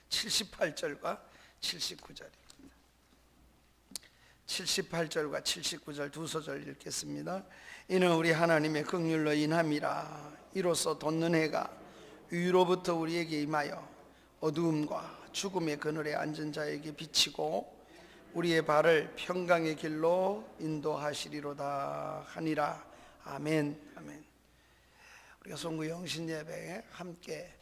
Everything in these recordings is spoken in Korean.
78절과 79절입니다. 78절과 79절 두 소절 읽겠습니다. 이는 우리 하나님의 긍휼로 인함이라. 이로써 돋는 해가 위로부터 우리에게 임하여 어두움과 죽음의 그늘에 앉은 자에게 비치고 우리의 발을 평강의 길로 인도하시리로다 하니라. 아멘. 아멘. 우리가 송구 영신 예배에 함께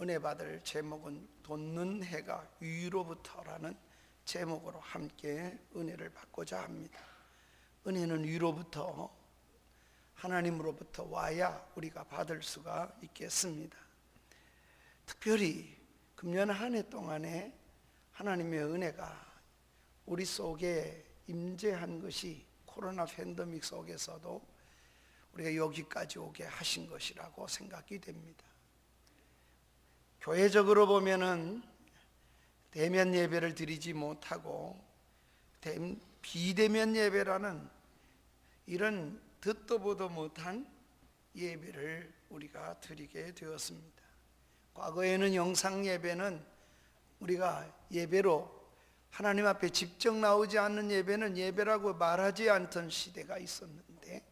은혜 받을 제목은 돋는 해가 위로부터라는 제목으로 함께 은혜를 받고자 합니다. 은혜는 위로부터, 하나님으로부터 와야 우리가 받을 수가 있겠습니다. 특별히 금년 한 해 동안에 하나님의 은혜가 우리 속에 임재한 것이 코로나 팬데믹 속에서도 우리가 여기까지 오게 하신 것이라고 생각이 됩니다. 교회적으로 보면은 대면 예배를 드리지 못하고 비대면 예배라는 이런 듣도 보도 못한 예배를 우리가 드리게 되었습니다. 과거에는 영상 예배는 우리가 예배로 하나님 앞에 직접 나오지 않는 예배는 예배라고 말하지 않던 시대가 있었는데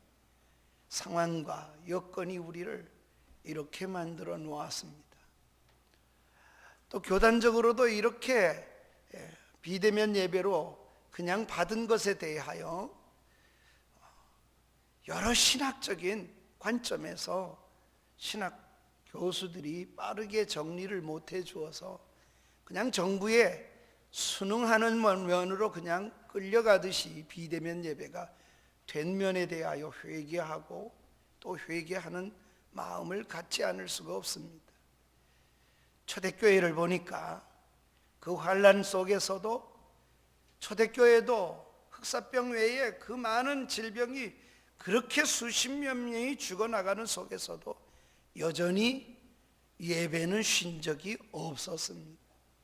상황과 여건이 우리를 이렇게 만들어 놓았습니다. 또 교단적으로도 이렇게 비대면 예배로 그냥 받은 것에 대하여 여러 신학적인 관점에서 신학 교수들이 빠르게 정리를 못해 주어서 그냥 정부에 순응하는 면으로 그냥 끌려가듯이 비대면 예배가 된 면에 대하여 회개하고 또 회개하는 마음을 갖지 않을 수가 없습니다. 초대교회를 보니까 그 환난 속에서도 초대교회도 흑사병 외에 그 많은 질병이 그렇게 수십몇 명이 죽어나가는 속에서도 여전히 예배는 쉰 적이 없었습니다.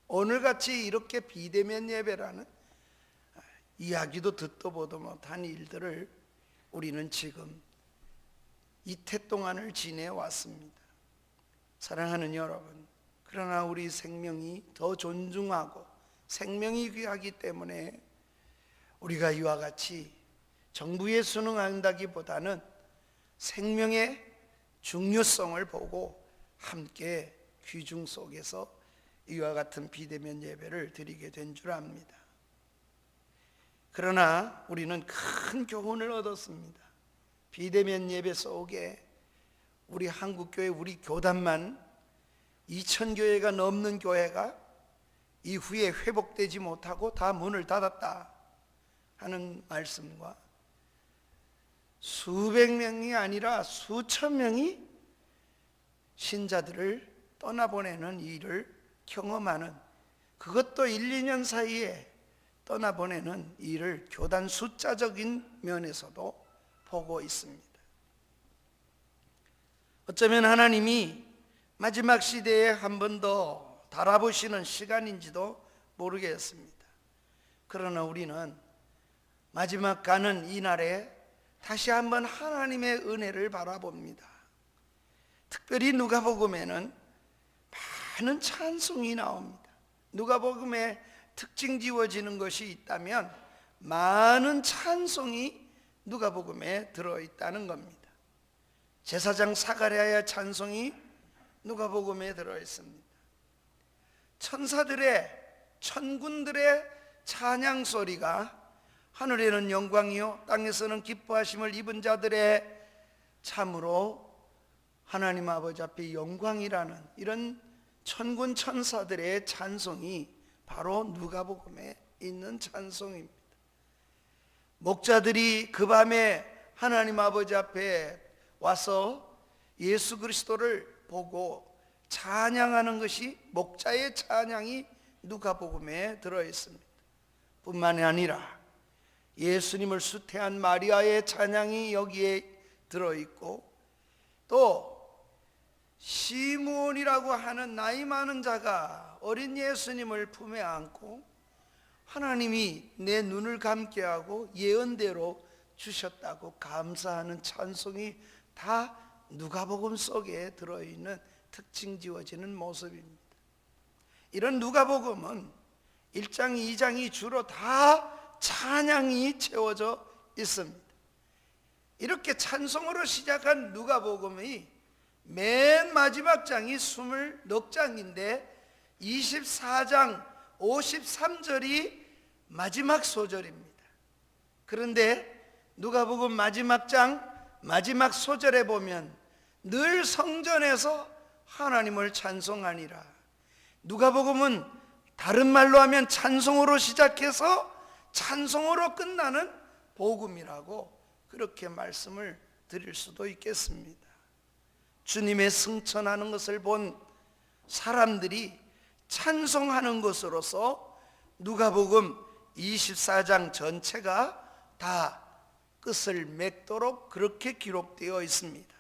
오늘같이 이렇게 비대면 예배라는 이야기도 듣도 보도 못한 일들을 우리는 지금 이태 동안을 지내왔습니다. 사랑하는 여러분, 그러나 우리 생명이 더 존중하고 생명이 귀하기 때문에 우리가 이와 같이 정부에 순응한다기보다는 생명의 중요성을 보고 함께 귀중 속에서 이와 같은 비대면 예배를 드리게 된 줄 압니다. 그러나 우리는 큰 교훈을 얻었습니다. 비대면 예배 속에 우리 한국교회, 우리 교단만 2,000교회가 넘는 교회가 이후에 회복되지 못하고 다 문을 닫았다 하는 말씀과 수백 명이 아니라 수천 명이 신자들을 떠나보내는 일을 경험하는, 그것도 1, 2년 사이에 떠나보내는 일을 교단 숫자적인 면에서도 보고 있습니다. 어쩌면 하나님이 마지막 시대에 한 번 더 달아보시는 시간인지도 모르겠습니다. 그러나 우리는 마지막 가는 이 날에 다시 한번 하나님의 은혜를 바라봅니다. 특별히 누가복음에는 많은 찬송이 나옵니다. 누가복음에 특징 지어지는 것이 있다면 많은 찬송이 누가복음에 들어있다는 겁니다. 제사장 사가랴의 찬송이 누가복음에 들어있습니다. 천사들의, 천군들의 찬양 소리가 하늘에는 영광이요 땅에서는 기뻐하심을 입은 자들의 참으로 하나님 아버지 앞에 영광이라는 이런 천군 천사들의 찬송이 바로 누가복음에 있는 찬송입니다. 목자들이 그 밤에 하나님 아버지 앞에 와서 예수 그리스도를 보고 찬양하는 것이 목자의 찬양이 누가복음에 들어있습니다. 뿐만이 아니라 예수님을 수태한 마리아의 찬양이 여기에 들어있고 또 시므온이라고 하는 나이 많은 자가 어린 예수님을 품에 안고 하나님이 내 눈을 감게 하고 예언대로 주셨다고 감사하는 찬송이 다 누가복음 속에 들어있는 특징 지어지는 모습입니다. 이런 누가복음은 1장, 2장이 주로 다 찬양이 채워져 있습니다. 이렇게 찬송으로 시작한 누가복음의 맨 마지막 장이 24장인데 24장 53절이 마지막 소절입니다. 그런데 누가복음 마지막 장 마지막 소절에 보면 늘 성전에서 하나님을 찬송하니라. 누가복음은 다른 말로 하면 찬송으로 시작해서 찬송으로 끝나는 복음이라고 그렇게 말씀을 드릴 수도 있겠습니다. 주님의 승천하는 것을 본 사람들이 찬송하는 것으로서 누가복음 24장 전체가 다 끝을 맺도록 그렇게 기록되어 있습니다.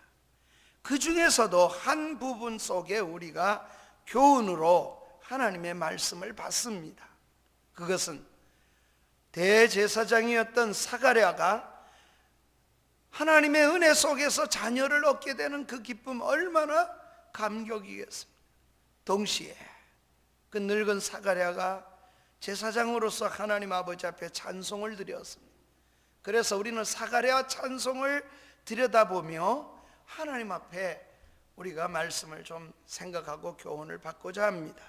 그 중에서도 한 부분 속에 우리가 교훈으로 하나님의 말씀을 받습니다. 그것은 대제사장이었던 사가랴가 하나님의 은혜 속에서 자녀를 얻게 되는 그 기쁨 얼마나 감격이겠습니까? 동시에 그 늙은 사가랴가 제사장으로서 하나님 아버지 앞에 찬송을 드렸습니다. 그래서 우리는 사가랴 찬송을 들여다보며 하나님 앞에 우리가 말씀을 좀 생각하고 교훈을 받고자 합니다.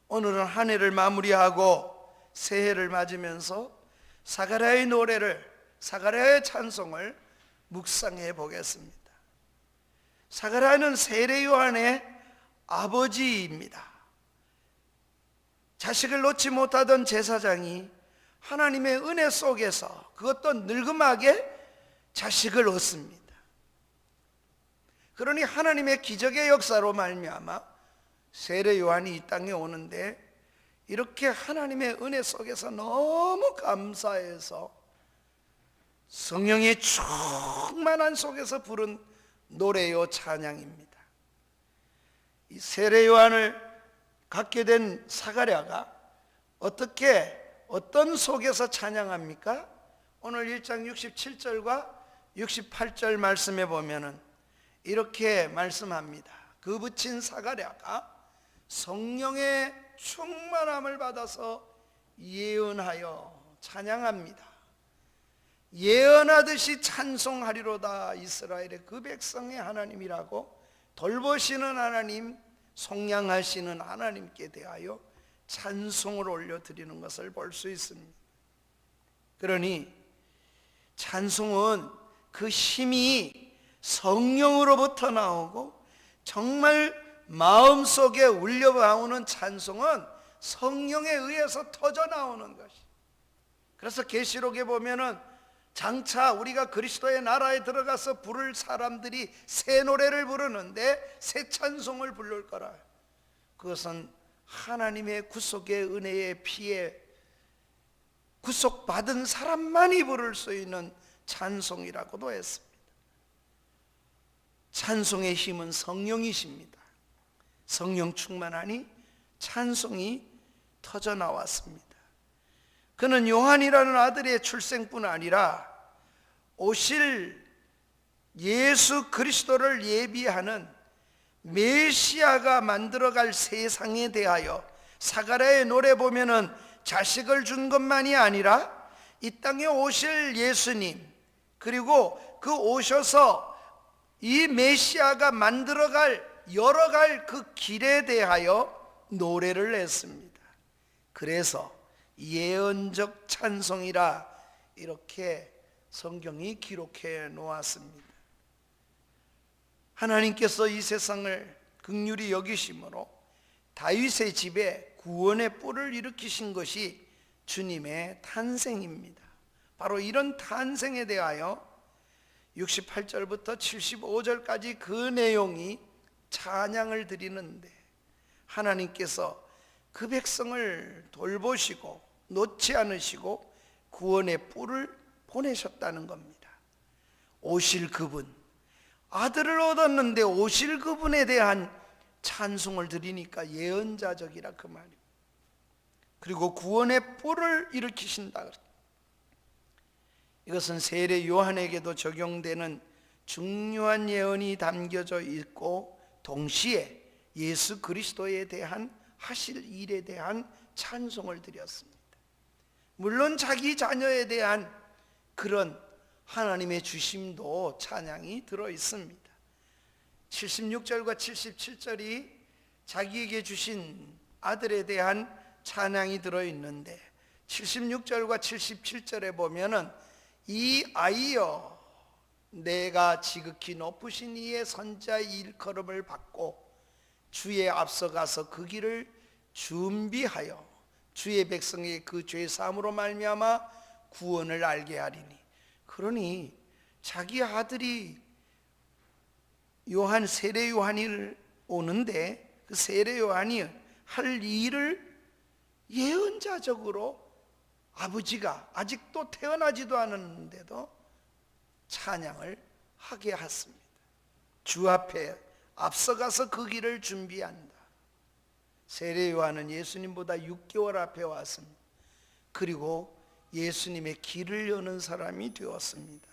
오늘은 한 해를 마무리하고 새해를 맞으면서 사가랴의 노래를, 사가랴의 찬송을 묵상해 보겠습니다. 사가랴는 세례 요한의 아버지입니다. 자식을 놓지 못하던 제사장이 하나님의 은혜 속에서, 그것도 늙음하게 자식을 얻습니다. 그러니 하나님의 기적의 역사로 말미암아 세례 요한이 이 땅에 오는데, 이렇게 하나님의 은혜 속에서 너무 감사해서 성령의 충만한 속에서 부른 노래요 찬양입니다. 이 세례 요한을 갖게 된 사가랴가 어떤 속에서 찬양합니까? 오늘 1장 67절과 68절 말씀에 보면은 이렇게 말씀합니다. 그 붙인 사가랴가 성령의 충만함을 받아서 예언하여 찬양합니다. 예언하듯이 찬송하리로다. 이스라엘의 그 백성의 하나님이라고 돌보시는 하나님, 속량하시는 하나님께 대하여 찬송을 올려드리는 것을 볼 수 있습니다. 그러니 찬송은 그 힘이 성령으로부터 나오고, 정말 마음속에 울려나오는 찬송은 성령에 의해서 터져나오는 것이. 그래서 계시록에 보면은 장차 우리가 그리스도의 나라에 들어가서 부를 사람들이 새 노래를 부르는데 새 찬송을 부를 거라. 그것은 하나님의 구속의 은혜의 피에 구속받은 사람만이 부를 수 있는 찬송이라고도 했습니다. 찬송의 힘은 성령이십니다. 성령 충만하니 찬송이 터져 나왔습니다. 그는 요한이라는 아들의 출생뿐 아니라 오실 예수 그리스도를 예비하는 메시아가 만들어갈 세상에 대하여, 사가랴의 노래 보면은 자식을 준 것만이 아니라 이 땅에 오실 예수님, 그리고 그 오셔서 이 메시아가 만들어갈 열어갈 그 길에 대하여 노래를 했습니다. 그래서 예언적 찬송이라 이렇게 성경이 기록해 놓았습니다. 하나님께서 이 세상을 긍휼히 여기심으로 다윗의 집에 구원의 뿔을 일으키신 것이 주님의 탄생입니다. 바로 이런 탄생에 대하여 68절부터 75절까지 그 내용이 찬양을 드리는데, 하나님께서 그 백성을 돌보시고 놓지 않으시고 구원의 뿔을 보내셨다는 겁니다. 오실 그분, 아들을 얻었는데 오실 그분에 대한 찬송을 드리니까 예언자적이라 그 말이에요. 그리고 구원의 뿔을 일으키신다. 이것은 세례 요한에게도 적용되는 중요한 예언이 담겨져 있고, 동시에 예수 그리스도에 대한 하실 일에 대한 찬송을 드렸습니다. 물론 자기 자녀에 대한 그런 하나님의 주심도 찬양이 들어 있습니다. 76절과 77절이 자기에게 주신 아들에 대한 찬양이 들어 있는데 76절과 77절에 보면은 이 아이여 내가 지극히 높으신 이의 선자의 일컬음을 받고 주의 앞서가서 그 길을 준비하여 주의 백성의 그 죄 사함으로 말미암아 구원을 알게 하리니. 그러니 자기 아들이 요한 세례 요한이 오는데 그 세례 요한이 할 일을 예언자적으로 아버지가 아직도 태어나지도 않았는데도 찬양을 하게 했습니다. 주 앞에 앞서가서 그 길을 준비한다. 세례 요한은 예수님보다 6개월 앞에 왔습니다. 그리고 예수님의 길을 여는 사람이 되었습니다.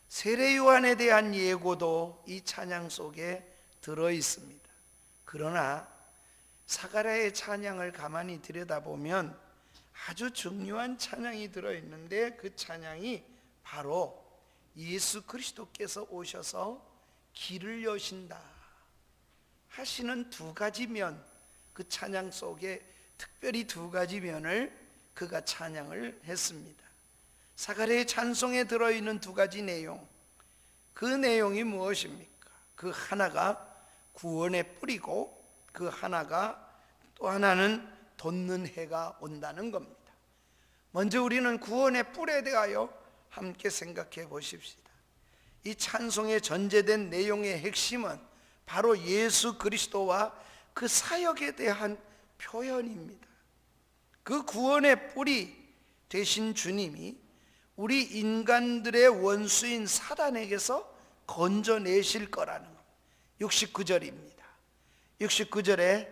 세례 요한에 대한 예고도 이 찬양 속에 들어 있습니다. 그러나 사가랴의 찬양을 가만히 들여다보면 아주 중요한 찬양이 들어 있는데 그 찬양이 바로 예수 그리스도께서 오셔서 길을 여신다 하시는 두 가지 면, 그 찬양 속에 특별히 두 가지 면을 그가 찬양을 했습니다. 사가랴의 찬송에 들어있는 두 가지 내용, 그 내용이 무엇입니까? 그 하나가 구원의 뿌리고 그 하나가 또 하나는 돋는 해가 온다는 겁니다. 먼저 우리는 구원의 뿔에 대하여 함께 생각해 보십시다. 이 찬송에 전제된 내용의 핵심은 바로 예수 그리스도와 그 사역에 대한 표현입니다. 그 구원의 뿌리 되신 주님이 우리 인간들의 원수인 사단에게서 건져내실 거라는 것. 69절입니다. 69절에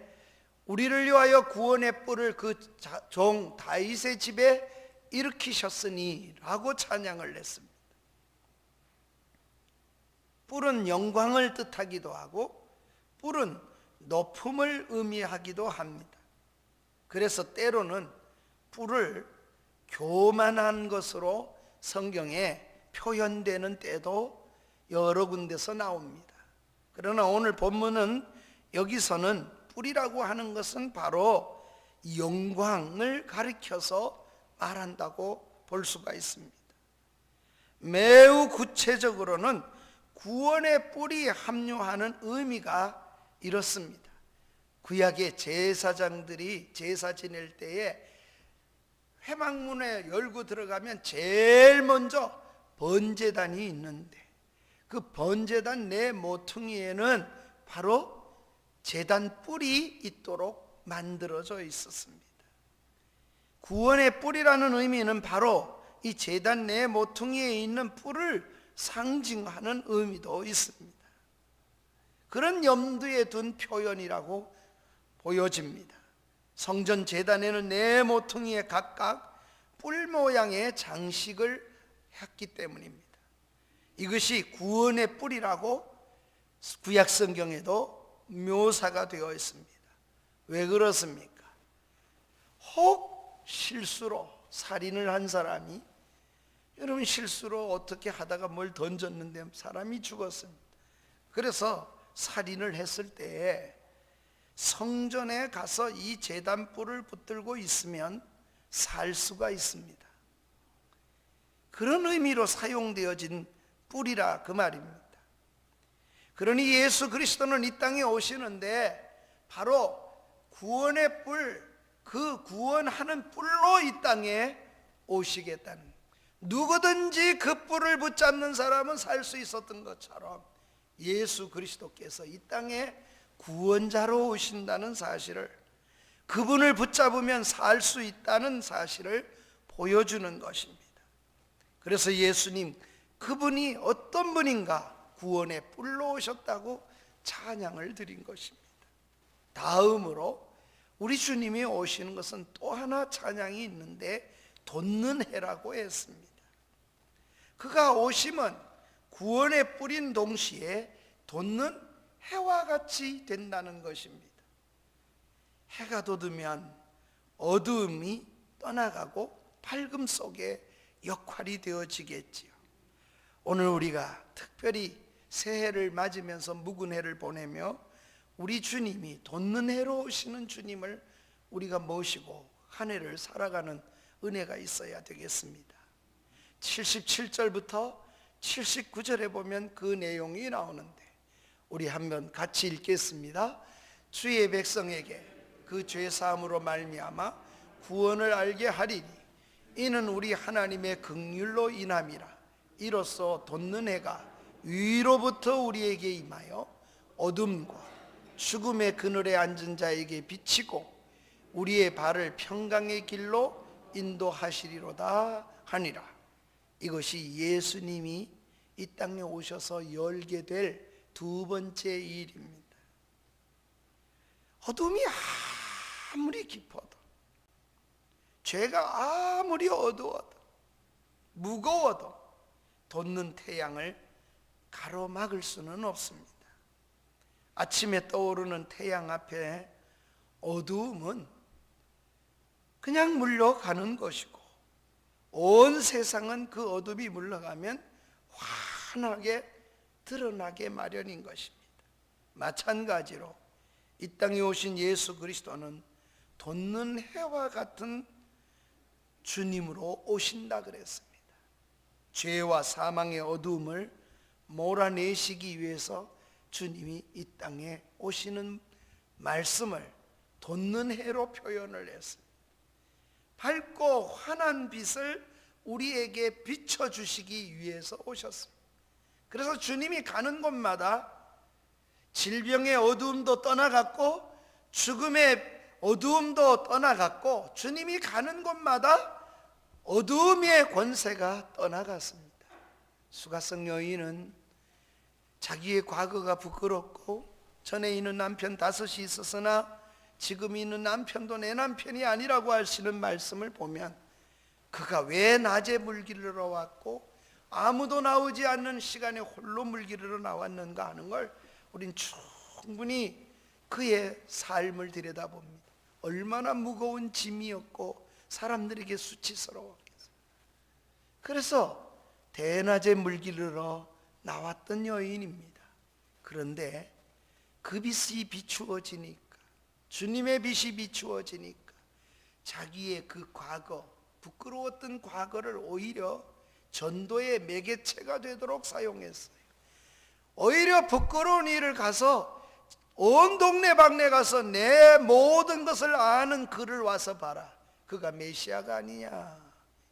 우리를 위하여 구원의 뿔을 그 종 다윗의 집에 일으키셨으니 라고 찬양을 했습니다. 뿔은 영광을 뜻하기도 하고 뿔은 높음을 의미하기도 합니다. 그래서 때로는 뿔을 교만한 것으로 성경에 표현되는 때도 여러 군데서 나옵니다. 그러나 오늘 본문은 여기서는 뿔이라고 하는 것은 바로 영광을 가리켜서 말한다고 볼 수가 있습니다. 매우 구체적으로는 구원의 뿔이 함유하는 의미가 이렇습니다. 구약의 제사장들이 제사 지낼 때에 회막문에 열고 들어가면 제일 먼저 번제단이 있는데 그 번제단 내 모퉁이에는 바로 제단 뿔이 있도록 만들어져 있었습니다. 구원의 뿔이라는 의미는 바로 이 제단 내 모퉁이에 있는 뿔을 상징하는 의미도 있습니다. 그런 염두에 둔 표현이라고 보여집니다. 성전 제단에는 네 모퉁이에 각각 뿔 모양의 장식을 했기 때문입니다. 이것이 구원의 뿔이라고 구약 성경에도 묘사가 되어 있습니다. 왜 그렇습니까? 혹 실수로 살인을 한 사람이, 여러분 실수로 어떻게 하다가 뭘 던졌는데 사람이 죽었습니다. 그래서 살인을 했을 때 성전에 가서 이 제단뿔을 붙들고 있으면 살 수가 있습니다. 그런 의미로 사용되어진 뿔이라 그 말입니다. 그러니 예수 그리스도는 이 땅에 오시는데 바로 구원의 뿔, 그 구원하는 뿔로 이 땅에 오시겠다는, 누구든지 그 뿔을 붙잡는 사람은 살 수 있었던 것처럼 예수 그리스도께서 이 땅에 구원자로 오신다는 사실을, 그분을 붙잡으면 살 수 있다는 사실을 보여주는 것입니다. 그래서 예수님, 그분이 어떤 분인가 구원의 뿔로 오셨다고 찬양을 드린 것입니다. 다음으로 우리 주님이 오시는 것은 또 하나 찬양이 있는데 돋는 해라고 했습니다. 그가 오심은 구원의 뿔인 동시에 돋는 해와 같이 된다는 것입니다. 해가 돋으면 어두움이 떠나가고 밝음 속에 역할이 되어지겠지요. 오늘 우리가 특별히 새해를 맞으면서 묵은 해를 보내며 우리 주님이 돋는 해로 오시는 주님을 우리가 모시고 한 해를 살아가는 은혜가 있어야 되겠습니다. 77절부터 79절에 보면 그 내용이 나오는데 우리 한번 같이 읽겠습니다. 주의 백성에게 그 죄사함으로 말미암아 구원을 알게 하리니 이는 우리 하나님의 긍휼로 인함이라. 이로써 돋는 해가 위로부터 우리에게 임하여 어둠과 죽음의 그늘에 앉은 자에게 비치고 우리의 발을 평강의 길로 인도하시리로다 하니라. 이것이 예수님이 이 땅에 오셔서 열게 될 두 번째 일입니다. 어둠이 아무리 깊어도, 죄가 아무리 어두워도, 무거워도 돋는 태양을 가로막을 수는 없습니다. 아침에 떠오르는 태양 앞에 어두움은 그냥 물러가는 것이고 온 세상은 그 어둠이 물러가면 환하게 드러나게 마련인 것입니다. 마찬가지로 이 땅에 오신 예수 그리스도는 돋는 해와 같은 주님으로 오신다 그랬습니다. 죄와 사망의 어두움을 몰아내시기 위해서 주님이 이 땅에 오시는 말씀을 돋는 해로 표현을 했습니다. 밝고 환한 빛을 우리에게 비춰주시기 위해서 오셨습니다. 그래서 주님이 가는 곳마다 질병의 어두움도 떠나갔고 죽음의 어두움도 떠나갔고 주님이 가는 곳마다 어두움의 권세가 떠나갔습니다. 수가성 여인은 자기의 과거가 부끄럽고 전에 있는 남편 5이 있었으나 지금 있는 남편도 내 남편이 아니라고 하시는 말씀을 보면 그가 왜 낮에 물 길러 왔고 아무도 나오지 않는 시간에 홀로 물 길러 나왔는가 하는 걸 우린 충분히 그의 삶을 들여다봅니다. 얼마나 무거운 짐이었고 사람들에게 수치스러웠겠어요. 그래서 대낮에 물 길러 나왔던 여인입니다. 그런데 그 빛이 비추어지니까, 주님의 빛이 비추어지니까 자기의 그 과거, 부끄러웠던 과거를 오히려 전도의 매개체가 되도록 사용했어요. 오히려 부끄러운 일을 가서 온 동네방네 가서 내 모든 것을 아는 그를 와서 봐라, 그가 메시아가 아니냐,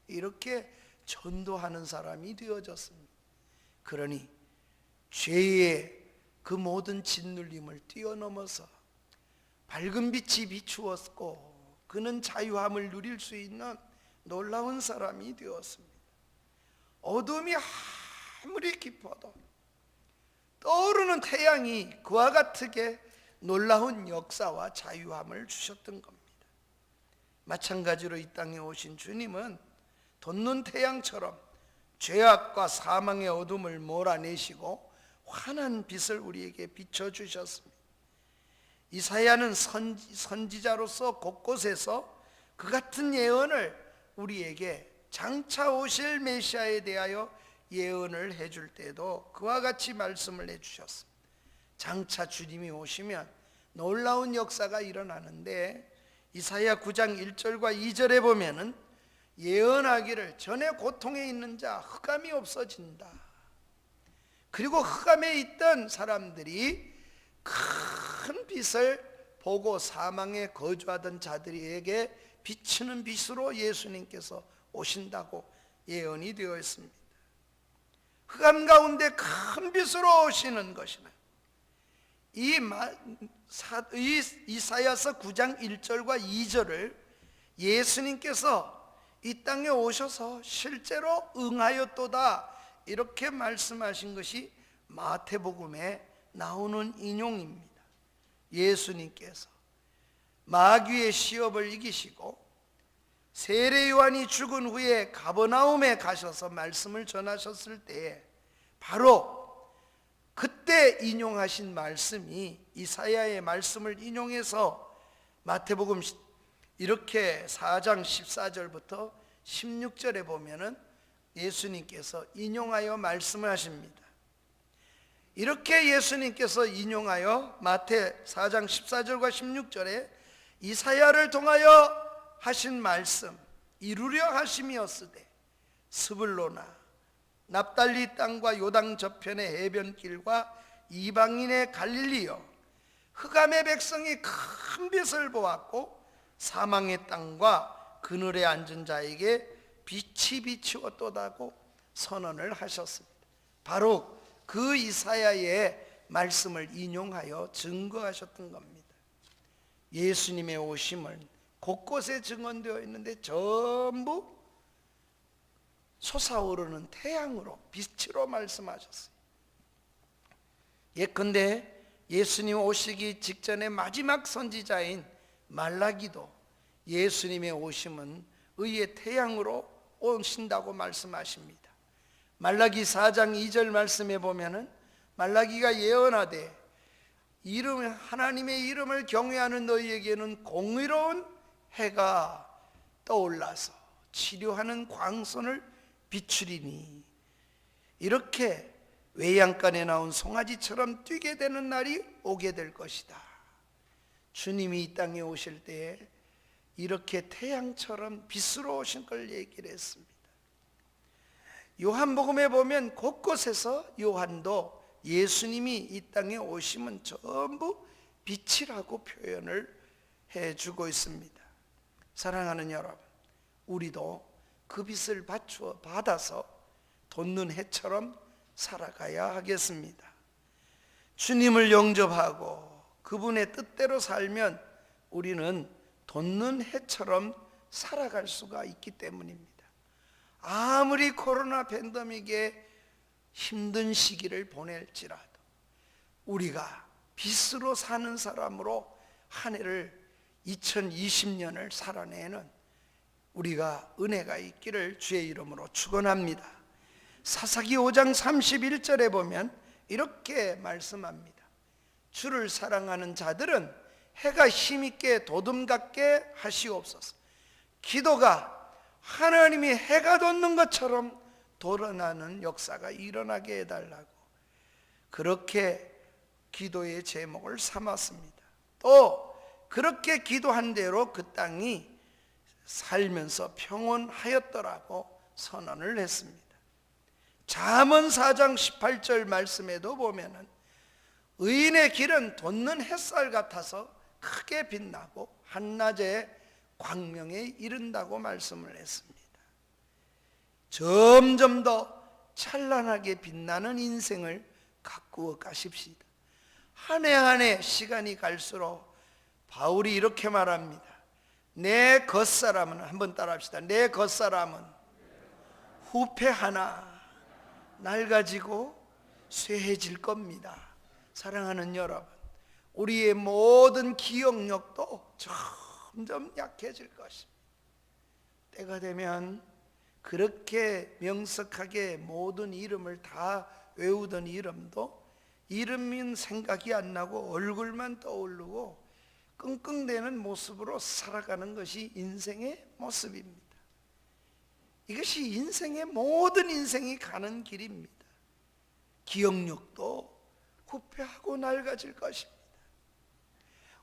이렇게 전도하는 사람이 되어졌습니다. 그러니 죄의 그 모든 짓눌림을 뛰어넘어서 밝은 빛이 비추었고 그는 자유함을 누릴 수 있는 놀라운 사람이 되었습니다. 어둠이 아무리 깊어도 떠오르는 태양이 그와 같게 놀라운 역사와 자유함을 주셨던 겁니다. 마찬가지로 이 땅에 오신 주님은 돋는 태양처럼 죄악과 사망의 어둠을 몰아내시고 환한 빛을 우리에게 비춰주셨습니다. 이사야는 선지자로서 곳곳에서 그 같은 예언을 우리에게 장차 오실 메시아에 대하여 예언을 해줄 때도 그와 같이 말씀을 해주셨습니다. 장차 주님이 오시면 놀라운 역사가 일어나는데 이사야 9장 1절과 2절에 보면은 예언하기를 전에 고통에 있는 자 흑암이 없어진다. 그리고 흑암에 있던 사람들이 큰 빛을 보고 사망에 거주하던 자들에게 비치는 빛으로 예수님께서 오신다고 예언이 되어 있습니다. 흑암 가운데 큰 빛으로 오시는 것이나 이사야서 9장 1절과 2절을 예수님께서 이 땅에 오셔서 실제로 응하였도다 이렇게 말씀하신 것이 마태복음에 나오는 인용입니다. 예수님께서 마귀의 시험을 이기시고 세례 요한이 죽은 후에 가버나움에 가셔서 말씀을 전하셨을 때에 바로 그때 인용하신 말씀이 이사야의 말씀을 인용해서 마태복음 이렇게 4장 14절부터 16절에 보면은 예수님께서 인용하여 말씀을 하십니다. 이렇게 예수님께서 인용하여 마태 4장 14절과 16절에 이사야를 통하여 하신 말씀 이루려 하심이었으되 스불로나 납달리 땅과 요당 저편의 해변길과 이방인의 갈릴리여 흑암의 백성이 큰 빛을 보았고 사망의 땅과 그늘에 앉은 자에게 빛이 비추었도다고 선언을 하셨습니다. 바로 그 이사야의 말씀을 인용하여 증거하셨던 겁니다. 예수님의 오심은 곳곳에 증언되어 있는데 전부 솟아오르는 태양으로 빛으로 말씀하셨어요. 예컨대 예수님 오시기 직전의 마지막 선지자인 말라기도 예수님의 오심은 의의 태양으로 오신다고 말씀하십니다. 말라기 4장 2절 말씀에 보면은 말라기가 예언하되 하나님의 이름을 경외하는 너희에게는 공의로운 해가 떠올라서 치료하는 광선을 비추리니 이렇게 외양간에 나온 송아지처럼 뛰게 되는 날이 오게 될 것이다. 주님이 이 땅에 오실 때에 이렇게 태양처럼 빛으로 오신 걸 얘기를 했습니다. 요한복음에 보면 곳곳에서 요한도 예수님이 이 땅에 오시면 전부 빛이라고 표현을 해주고 있습니다. 사랑하는 여러분, 우리도 그 빛을 받아서 돋는 해처럼 살아가야 하겠습니다. 주님을 영접하고 그분의 뜻대로 살면 우리는 돋는 해처럼 살아갈 수가 있기 때문입니다. 아무리 코로나 팬데믹에 힘든 시기를 보낼지라도 우리가 빛으로 사는 사람으로 한 해를 2020년을 살아내는 우리가 은혜가 있기를 주의 이름으로 축원합니다. 사사기 5장 31절에 보면 이렇게 말씀합니다. 주를 사랑하는 자들은 해가 힘있게 도둠 같게 하시옵소서. 기도가 하나님이 해가 돋는 것처럼 돌아나는 역사가 일어나게 해달라고 그렇게 기도의 제목을 삼았습니다. 또 그렇게 기도한 대로 그 땅이 살면서 평온하였더라고 선언을 했습니다. 잠언 4장 18절 말씀에도 보면은 의인의 길은 돋는 햇살 같아서 크게 빛나고 한낮에 광명에 이른다고 말씀을 했습니다. 점점 더 찬란하게 빛나는 인생을 가꾸어 가십시다. 한 해 한 해 시간이 갈수록 바울이 이렇게 말합니다. 내 겉사람은, 한번 따라합시다. 내 겉사람은 후패 하나 낡아지고 쇠해질 겁니다. 사랑하는 여러분, 우리의 모든 기억력도 점점 약해질 것입니다. 때가 되면 그렇게 명석하게 모든 이름을 다 외우던 이름도 이름인 생각이 안 나고 얼굴만 떠오르고 끙끙대는 모습으로 살아가는 것이 인생의 모습입니다. 이것이 인생의 모든 인생이 가는 길입니다. 기억력도 후퇴하고 낡아질 것입니다.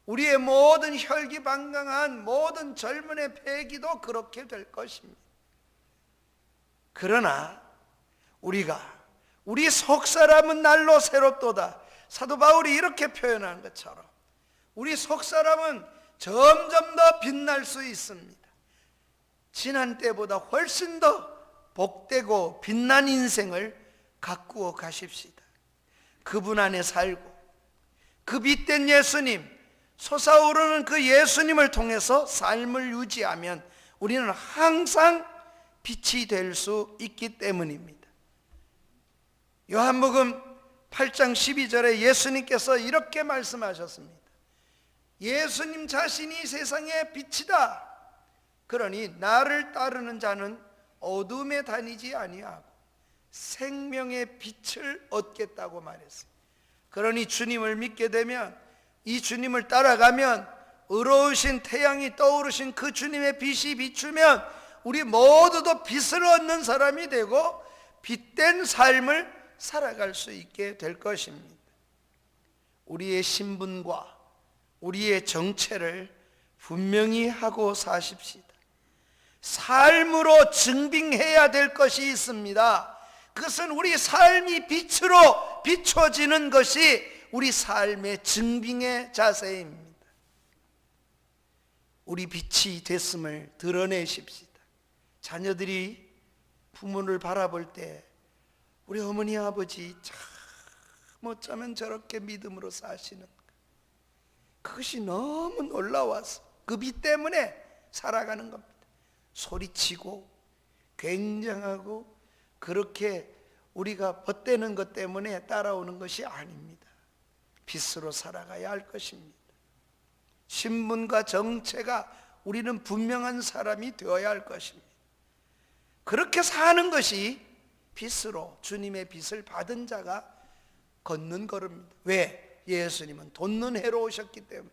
우리의 모든 혈기방강한 모든 젊은의 패기도 그렇게 될 것입니다. 그러나 우리 속사람은 날로 새롭도다. 사도 바울이 이렇게 표현한 것처럼 우리 속사람은 점점 더 빛날 수 있습니다. 지난 때보다 훨씬 더 복되고 빛난 인생을 가꾸어 가십시다. 그분 안에 살고 그 빛된 예수님, 솟아오르는 그 예수님을 통해서 삶을 유지하면 우리는 항상 빛이 될 수 있기 때문입니다. 요한복음 8장 12절에 예수님께서 이렇게 말씀하셨습니다. 예수님 자신이 세상의 빛이다. 그러니 나를 따르는 자는 어둠에 다니지 아니하고 생명의 빛을 얻겠다고 말했습니다. 그러니 주님을 믿게 되면, 이 주님을 따라가면 의로우신 태양이 떠오르신 그 주님의 빛이 비추면 우리 모두도 빛을 얻는 사람이 되고 빛된 삶을 살아갈 수 있게 될 것입니다. 우리의 신분과 우리의 정체를 분명히 하고 사십시다. 삶으로 증빙해야 될 것이 있습니다. 그것은 우리 삶이 빛으로 비춰지는 것이 우리 삶의 증빙의 자세입니다. 우리 빛이 됐음을 드러내십시다. 자녀들이 부모를 바라볼 때 우리 어머니 아버지 참 어쩌면 저렇게 믿음으로 사시는가, 그것이 너무 놀라워서 그 빛 때문에 살아가는 겁니다. 소리치고 굉장하고 그렇게 우리가 벗대는 것 때문에 따라오는 것이 아닙니다. 빛으로 살아가야 할 것입니다. 신분과 정체가 우리는 분명한 사람이 되어야 할 것입니다. 그렇게 사는 것이 빛으로 주님의 빛을 받은 자가 걷는 걸음입니다. 왜? 예수님은 돋는 해로 오셨기 때문에.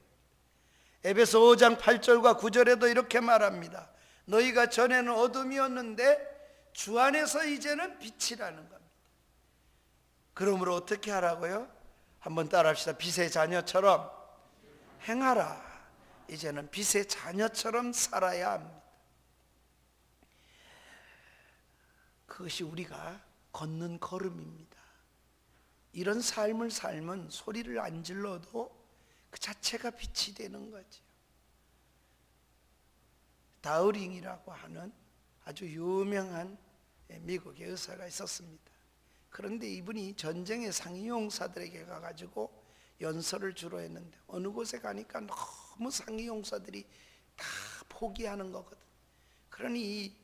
에베소 5장 8절과 9절에도 이렇게 말합니다. 너희가 전에는 어둠이었는데 주 안에서 이제는 빛이라는 겁니다. 그러므로 어떻게 하라고요? 한번 따라합시다. 빛의 자녀처럼 행하라. 이제는 빛의 자녀처럼 살아야 합니다. 그것이 우리가 걷는 걸음입니다. 이런 삶을 살면 소리를 안 질러도 그 자체가 빛이 되는 거죠. 다우링이라고 하는 아주 유명한 미국의 의사가 있었습니다. 그런데 이분이 전쟁의 상위용사들에게 가가지고 연설을 주로 했는데 어느 곳에 가니까 너무 상위용사들이 다 포기하는 거거든. 그러니 이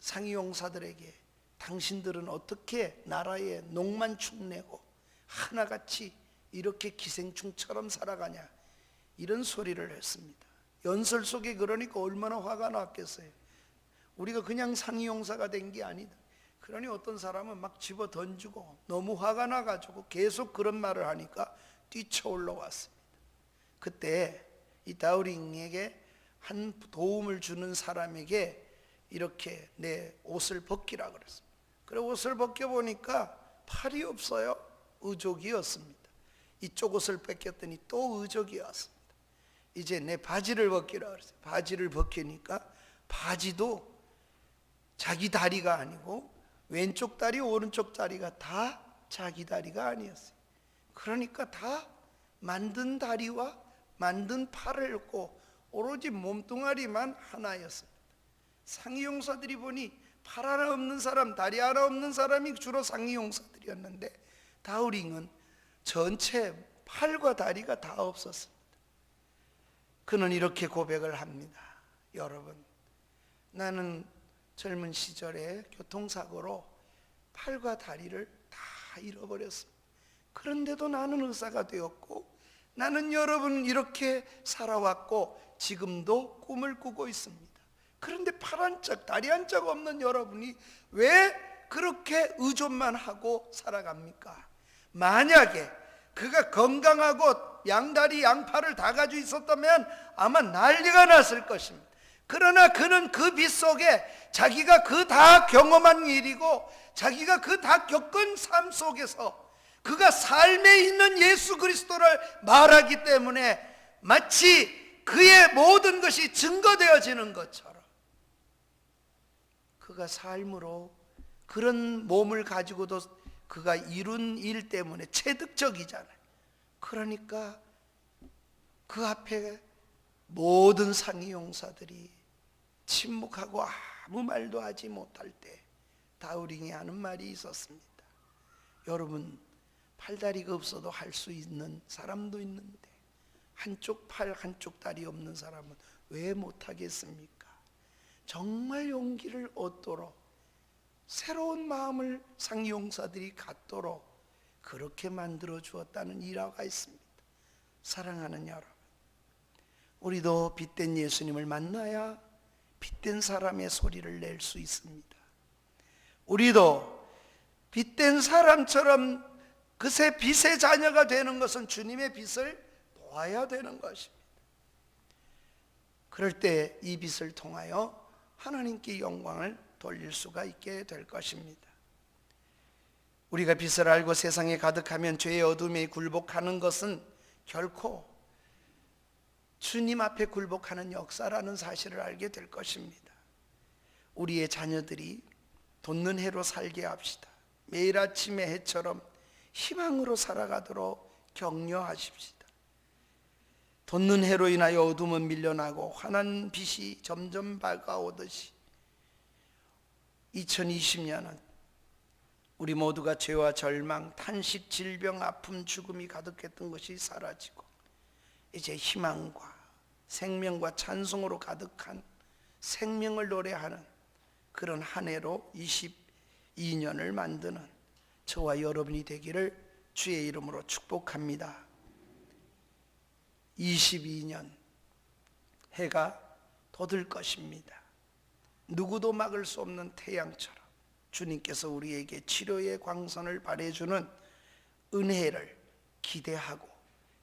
상위용사들에게 당신들은 어떻게 나라에 녹만 축내고 하나같이 이렇게 기생충처럼 살아가냐, 이런 소리를 했습니다. 연설 속에 그러니까 얼마나 화가 났겠어요. 우리가 그냥 상위용사가 된 게 아니다. 그러니 어떤 사람은 막 집어 던지고 너무 화가 나가지고 계속 그런 말을 하니까 뛰쳐올라 왔습니다. 그때 이 다우링에게 한 도움을 주는 사람에게 이렇게 내 옷을 벗기라 그랬습니다. 그래 옷을 벗겨보니까 팔이 없어요. 의족이었습니다. 이쪽 옷을 뺏겼더니 또 의족이었습니다. 이제 내 바지를 벗기라 그랬어요. 바지를 벗기니까 바지도 자기 다리가 아니고 왼쪽 다리 오른쪽 다리가 다 자기 다리가 아니었어요. 그러니까 다 만든 다리와 만든 팔을 얻고 오로지 몸뚱아리만 하나였습니다. 상위용사들이 보니 팔 하나 없는 사람, 다리 하나 없는 사람이 주로 상위용사들이었는데 다우링은 전체 팔과 다리가 다 없었습니다. 그는 이렇게 고백을 합니다. 여러분, 나는 젊은 시절에 교통사고로 팔과 다리를 다 잃어버렸습니다. 그런데도 나는 의사가 되었고 나는 여러분 이렇게 살아왔고 지금도 꿈을 꾸고 있습니다. 그런데 팔 한 짝, 다리 한 짝 없는 여러분이 왜 그렇게 의존만 하고 살아갑니까? 만약에 그가 건강하고 양다리 양팔을 다 가지고 있었다면 아마 난리가 났을 것입니다. 그러나 그는 그 빛 속에 자기가 그 다 경험한 일이고 자기가 그 다 겪은 삶 속에서 그가 삶에 있는 예수 그리스도를 말하기 때문에 마치 그의 모든 것이 증거되어지는 것처럼 그가 삶으로 그런 몸을 가지고도 그가 이룬 일 때문에 체득적이잖아요. 그러니까 그 앞에 모든 상위용사들이 침묵하고 아무 말도 하지 못할 때 다우링이 하는 말이 있었습니다. 여러분, 팔다리가 없어도 할 수 있는 사람도 있는데 한쪽 팔 한쪽 다리 없는 사람은 왜 못하겠습니까? 정말 용기를 얻도록 새로운 마음을 상용사들이 갖도록 그렇게 만들어 주었다는 일화가 있습니다. 사랑하는 여러분, 우리도 빛된 예수님을 만나야 빛된 사람의 소리를 낼 수 있습니다. 우리도 빛된 사람처럼 그새 빛의 자녀가 되는 것은 주님의 빛을 보아야 되는 것입니다. 그럴 때 이 빛을 통하여 하나님께 영광을 돌릴 수가 있게 될 것입니다. 우리가 빛을 알고 세상에 가득하면 죄의 어둠에 굴복하는 것은 결코 주님 앞에 굴복하는 역사라는 사실을 알게 될 것입니다. 우리의 자녀들이 돋는 해로 살게 합시다. 매일 아침의 해처럼 희망으로 살아가도록 격려하십시다. 돋는 해로 인하여 어둠은 밀려나고 환한 빛이 점점 밝아오듯이 2020년은 우리 모두가 죄와 절망, 탄식, 질병, 아픔, 죽음이 가득했던 것이 사라지고 이제 희망과 생명과 찬송으로 가득한 생명을 노래하는 그런 한 해로 22년을 만드는 저와 여러분이 되기를 주의 이름으로 축복합니다. 22년 해가 돋을 것입니다. 누구도 막을 수 없는 태양처럼 주님께서 우리에게 치료의 광선을 발해주는 은혜를 기대하고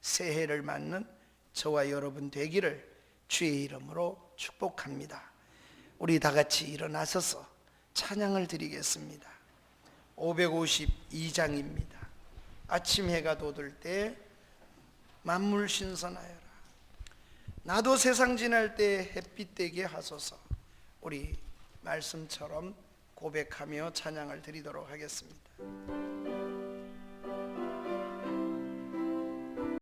새해를 맞는 저와 여러분 되기를 주의 이름으로 축복합니다. 우리 다 같이 일어나서서 찬양을 드리겠습니다. 552장입니다. 아침 해가 돋을 때 만물 신선하여라. 나도 세상 지날 때 햇빛 되게 하소서. 우리 말씀처럼 고백하며 찬양을 드리도록 하겠습니다.